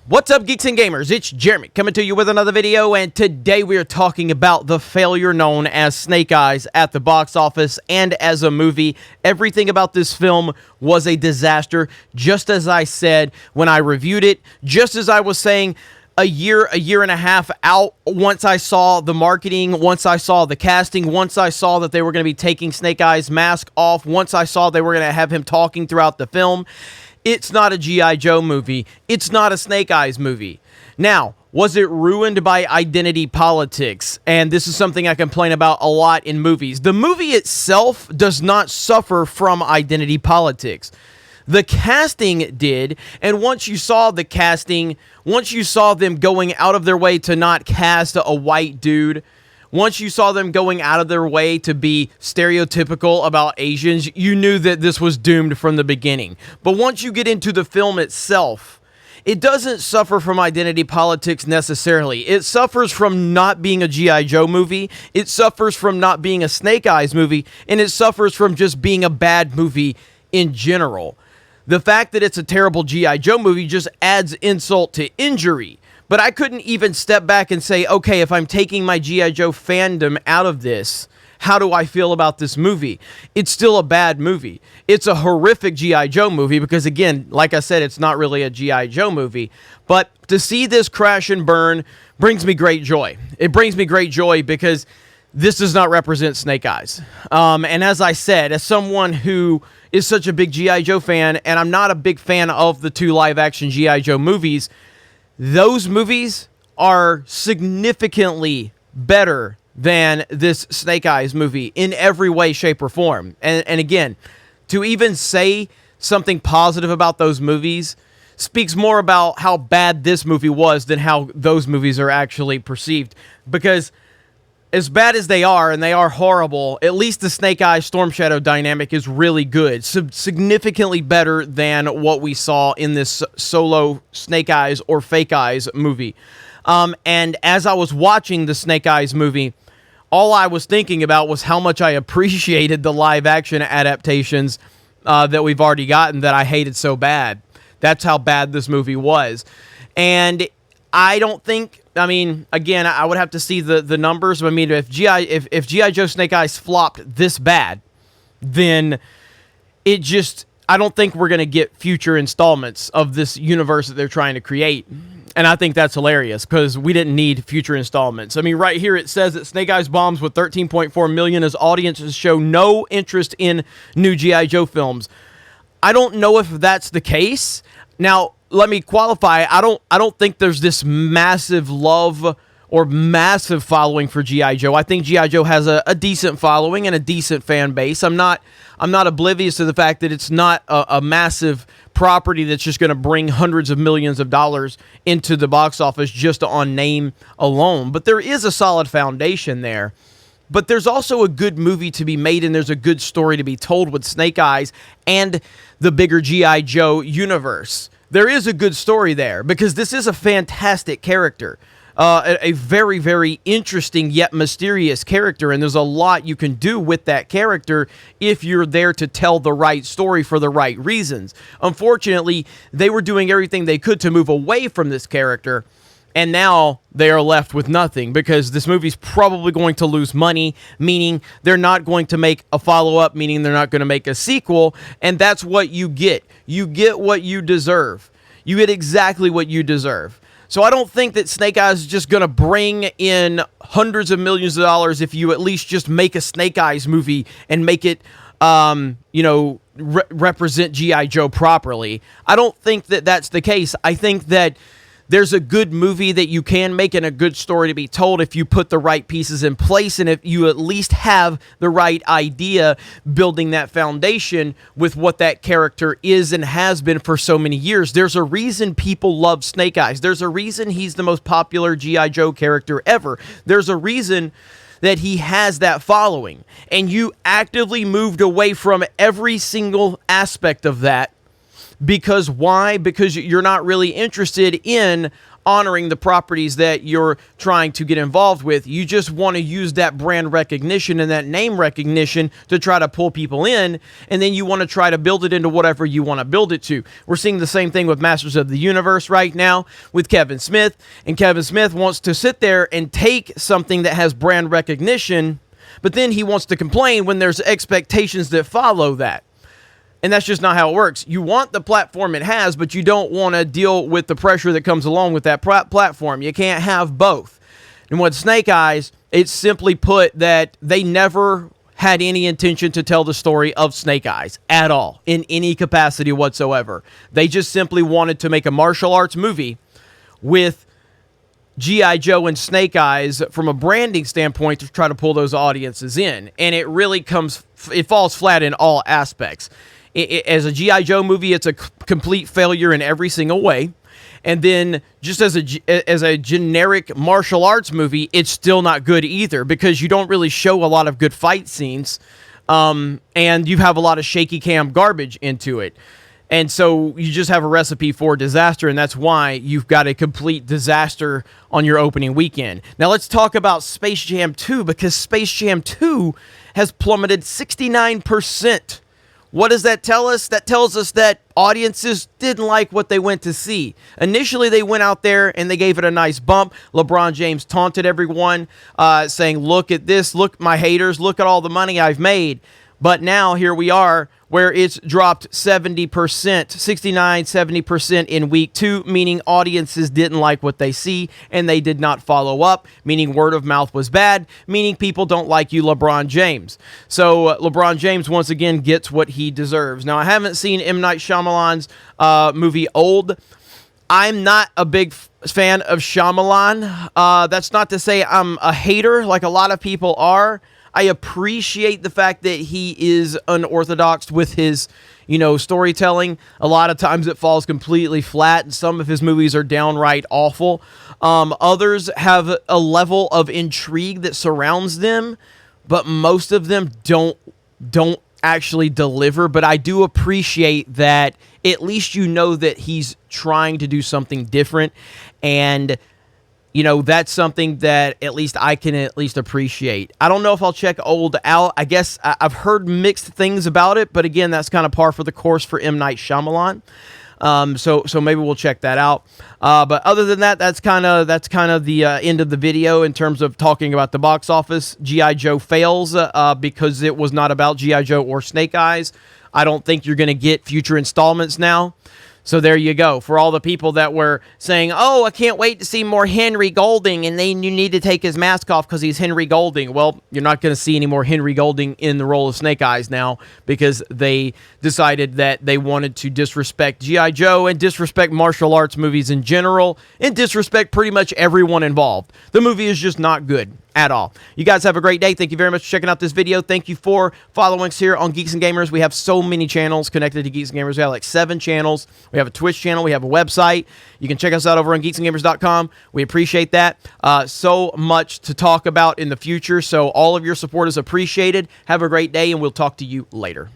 What's up, Geeks and Gamers? It's Jeremy coming to you with another video, and today we are talking about the failure known as Snake Eyes at the box office and as a movie. Everything about this film was a disaster, just as I said when I reviewed it, just as I was saying a year and a half out, once I saw the marketing, once I saw the casting, once I saw that they were going to be taking Snake Eyes' mask off, once I saw they were going to have him talking throughout the film. It's not a G.I. Joe movie. It's not a Snake Eyes movie. Now, was it ruined by identity politics? And this is something I complain about a lot in movies. The movie itself does not suffer from identity politics. The casting did, and once you saw the casting, once you saw them going out of their way to not cast a white dude, once you saw them going out of their way to be stereotypical about Asians, you knew that this was doomed from the beginning. But once you get into the film itself, it doesn't suffer from identity politics necessarily. It suffers from not being a G.I. Joe movie, it suffers from not being a Snake Eyes movie, and it suffers from just being a bad movie in general. The fact that it's a terrible G.I. Joe movie just adds insult to injury. But I couldn't even step back and say, okay, if I'm taking my G.I. Joe fandom out of this, how do I feel about this movie? It's still a bad movie. It's a horrific G.I. Joe movie because, again, like I said, it's not really a G.I. Joe movie. But to see this crash and burn brings me great joy. It brings me great joy because this does not represent Snake Eyes. And as I said, as someone who is such a big G.I. Joe fan, and I'm not a big fan of the two live-action G.I. Joe movies, those movies are significantly better than this Snake Eyes movie in every way, shape, or form. And again, to even say something positive about those movies speaks more about how bad this movie was than how those movies are actually perceived. Because as bad as they are, and they are horrible, at least the Snake Eyes Storm Shadow dynamic is really good. Significantly better than what we saw in this solo Snake Eyes or Fake Eyes movie. And as I was watching the Snake Eyes movie, all I was thinking about was how much I appreciated the live action adaptations that we've already gotten that I hated so bad. That's how bad this movie was. And I don't think, I mean, again, I would have to see the numbers. I mean, if G.I. Joe Snake Eyes flopped this bad, then it just, I don't think we're going to get future installments of this universe that they're trying to create. And I think that's hilarious because we didn't need future installments. I mean, right here it says that Snake Eyes bombs with 13.4 million as audiences show no interest in new G.I. Joe films. I don't know if that's the case. Now, let me qualify. I don't think there's this massive love or massive following for G.I. Joe. I think G.I. Joe has a decent following and a decent fan base. I'm not oblivious to the fact that it's not a massive property that's just going to bring hundreds of millions of dollars into the box office just on name alone. But there is a solid foundation there. But there's also a good movie to be made, and there's a good story to be told with Snake Eyes and the bigger G.I. Joe universe. There is a good story there because this is a fantastic character. A very, very interesting yet mysterious character, and there's a lot you can do with that character if you're there to tell the right story for the right reasons. Unfortunately, they were doing everything they could to move away from this character, and now they are left with nothing because this movie's probably going to lose money, meaning they're not going to make a follow-up, meaning they're not going to make a sequel, and that's what you get. You get what you deserve. You get exactly what you deserve. So I don't think that Snake Eyes is just going to bring in hundreds of millions of dollars if you at least just make a Snake Eyes movie and make it, represent G.I. Joe properly. I don't think that that's the case. I think that there's a good movie that you can make and a good story to be told if you put the right pieces in place and if you at least have the right idea building that foundation with what that character is and has been for so many years. There's a reason people love Snake Eyes. There's a reason he's the most popular G.I. Joe character ever. There's a reason that he has that following. And you actively moved away from every single aspect of that Because why? Because you're not really interested in honoring the properties that you're trying to get involved with. You just want to use that brand recognition and that name recognition to try to pull people in, and then you want to try to build it into whatever you want to build it to. We're seeing the same thing with Masters of the Universe right now with Kevin Smith, and Kevin Smith wants to sit there and take something that has brand recognition, but then he wants to complain when there's expectations that follow that. And that's just not how it works. You want the platform it has, but you don't want to deal with the pressure that comes along with that platform. You can't have both. And with Snake Eyes, it's simply put that they never had any intention to tell the story of Snake Eyes at all, in any capacity whatsoever. They just simply wanted to make a martial arts movie with G.I. Joe and Snake Eyes from a branding standpoint to try to pull those audiences in. And it really falls flat in all aspects. As a G.I. Joe movie, it's a complete failure in every single way. And then just as a generic martial arts movie, it's still not good either, because you don't really show a lot of good fight scenes, and you have a lot of shaky cam garbage into it. And so you just have a recipe for disaster, and that's why you've got a complete disaster on your opening weekend. Now let's talk about Space Jam 2, because Space Jam 2 has plummeted 69%. What does that tell us? That tells us that audiences didn't like what they went to see. Initially, they went out there and they gave it a nice bump. LeBron James taunted everyone, saying, look at this, look, my haters, look at all the money I've made. But now here we are, where it's dropped 70%, 69, 70% in week 2, meaning audiences didn't like what they see and they did not follow up, meaning word of mouth was bad, meaning people don't like you, LeBron James. So LeBron James once again gets what he deserves. Now, I haven't seen M. Night Shyamalan's movie Old. I'm not a big fan of Shyamalan. That's not to say I'm a hater like a lot of people are. I appreciate the fact that he is unorthodox with his, storytelling. A lot of times it falls completely flat, and some of his movies are downright awful. Others have a level of intrigue that surrounds them, but most of them don't actually deliver. But I do appreciate that at least that he's trying to do something different, and that's something that at least I can appreciate. I don't know if I'll check Old out. I guess I've heard mixed things about it, but again, that's kind of par for the course for M. Night Shyamalan. So maybe we'll check that out. But other than that, that's kind of the end of the video in terms of talking about the box office. G.I. Joe fails because it was not about G.I. Joe or Snake Eyes. I don't think you're going to get future installments now. So there you go. For all the people that were saying, oh, I can't wait to see more Henry Golding, and then you need to take his mask off because he's Henry Golding. Well, you're not going to see any more Henry Golding in the role of Snake Eyes now, because they decided that they wanted to disrespect G.I. Joe and disrespect martial arts movies in general and disrespect pretty much everyone involved. The movie is just not good at all. You guys have a great day. Thank you very much for checking out this video. Thank you for following us here on Geeks and Gamers. We have so many channels connected to Geeks and Gamers. We have like 7 channels. We have a Twitch channel. We have a website. You can check us out over on geeksandgamers.com. We appreciate that. So much to talk about in the future. So all of your support is appreciated. Have a great day, and we'll talk to you later.